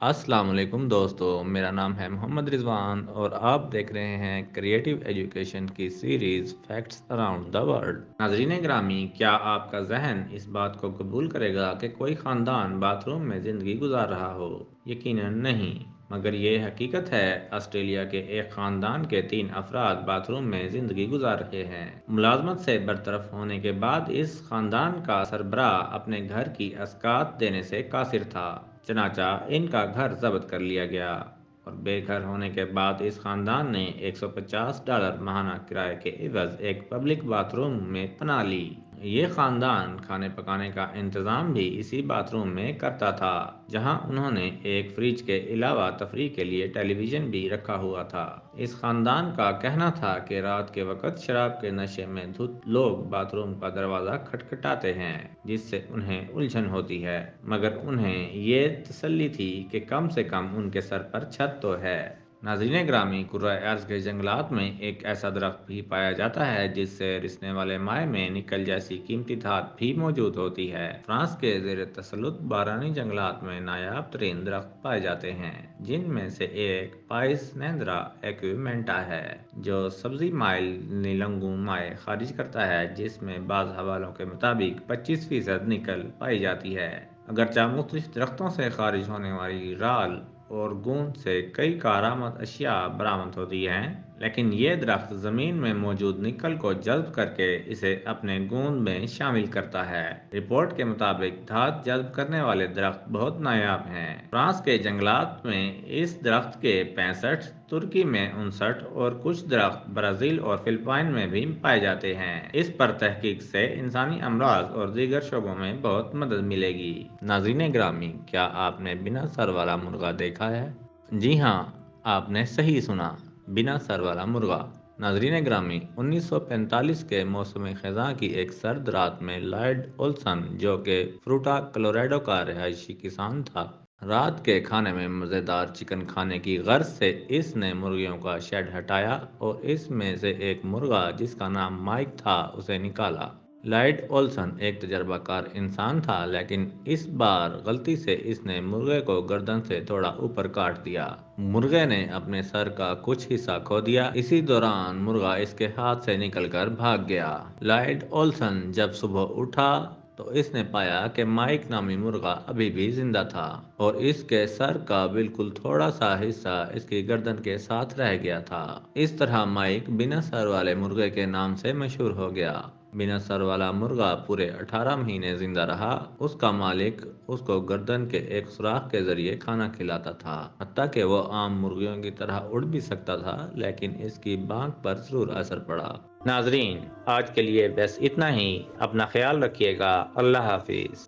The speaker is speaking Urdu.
السلام علیکم دوستو، میرا نام ہے محمد رضوان اور آپ دیکھ رہے ہیں کریٹیو ایجوکیشن کی series facts around the world. ناظرین گرامی، کیا آپ کا ذہن اس بات کو قبول کرے گا کہ کوئی خاندان باتھ روم میں زندگی گزار رہا ہو؟ یقیناً نہیں، مگر یہ حقیقت ہے۔ آسٹریلیا کے ایک خاندان کے 3 افراد باتھ روم میں زندگی گزار رہے ہیں۔ ملازمت سے برطرف ہونے کے بعد اس خاندان کا سربراہ اپنے گھر کی اسکات دینے سے قاصر تھا، چنانچہ ان کا گھر ضبط کر لیا گیا اور بے گھر ہونے کے بعد اس خاندان نے $150 ماہانہ کرائے کے عوض ایک پبلک باتھ روم میں پناہ لی۔ یہ خاندان کھانے پکانے کا انتظام بھی اسی باتھ روم میں کرتا تھا، جہاں انہوں نے ایک فریج کے علاوہ تفریح کے لیے ٹیلی ویژن بھی رکھا ہوا تھا۔ اس خاندان کا کہنا تھا کہ رات کے وقت شراب کے نشے میں دھت لوگ باتھ روم کا دروازہ کھٹکھٹاتے ہیں، جس سے انہیں الجھن ہوتی ہے، مگر انہیں یہ تسلی تھی کہ کم سے کم ان کے سر پر چھت تو ہے۔ ناظرین گرامی، کرۂ ارض کے جنگلات میں ایک ایسا درخت بھی پایا جاتا ہے جس سے رسنے والے مائع میں نکل جیسی قیمتی دھات بھی موجود ہوتی ہے۔ فرانس کے زیر تسلط بارانی جنگلات میں نایاب ترین درخت پائے جاتے ہیں، جن میں سے ایک پائس نینڈرا ایکویمنٹا ہے، جو سبزی مائل نیلنگوں مائع خارج کرتا ہے، جس میں بعض حوالوں کے مطابق 25% نکل پائی جاتی ہے۔ اگرچہ مختلف درختوں سے خارج ہونے والی رال اور گوند سے کئی کارآمد اشیاء برآمد ہوتی ہیں، لیکن یہ درخت زمین میں موجود نکل کو جذب کر کے اسے اپنے گوند میں شامل کرتا ہے۔ رپورٹ کے مطابق دھات جذب کرنے والے درخت بہت نایاب ہیں۔ فرانس کے جنگلات میں اس درخت کے 65، ترکی میں 59 اور کچھ درخت برازیل اور فلپائن میں بھی پائے جاتے ہیں۔ اس پر تحقیق سے انسانی امراض اور دیگر شعبوں میں بہت مدد ملے گی۔ ناظرین گرامی، کیا آپ نے بنا سر والا مرغا دیکھا ہے؟ جی ہاں، آپ نے صحیح سنا، بنا سر والا مرغا۔ ناظرین گرامی، 1945 کے موسم خزاں کی ایک سرد رات میں لائیڈ اولسن، جو کہ فروٹا کلوریڈو کا رہائشی کسان تھا، رات کے کھانے میں مزیدار چکن کھانے کی غرض سے اس نے مرغیوں کا شیڈ ہٹایا اور اس میں سے ایک مرغا جس کا نام مائک تھا اسے نکالا۔ لائیڈ اولسن ایک تجربہ کار انسان تھا، لیکن اس بار غلطی سے اس نے مرغے کو گردن سے تھوڑا اوپر کاٹ دیا۔ مرغے نے اپنے سر کا کچھ حصہ کھو دیا۔ اسی دوران مرغا اس کے ہاتھ سے نکل کر بھاگ گیا۔ لائیڈ اولسن جب صبح اٹھا تو اس نے پایا کہ مائک نامی مرغا ابھی بھی زندہ تھا اور اس کے سر کا بالکل تھوڑا سا حصہ اس کی گردن کے ساتھ رہ گیا تھا۔ اس طرح مائک بنا سر والے مرغے کے نام سے مشہور ہو گیا۔ بنا سر والا مرغا پورے 18 مہینے زندہ رہا۔ اس کا مالک اس کو گردن کے ایک سوراخ کے ذریعے کھانا کھلاتا تھا۔ حتیٰ کہ وہ عام مرغیوں کی طرح اڑ بھی سکتا تھا، لیکن اس کی بانگ پر ضرور اثر پڑا۔ ناظرین، آج کے لیے بس اتنا ہی۔ اپنا خیال رکھیے گا۔ اللہ حافظ۔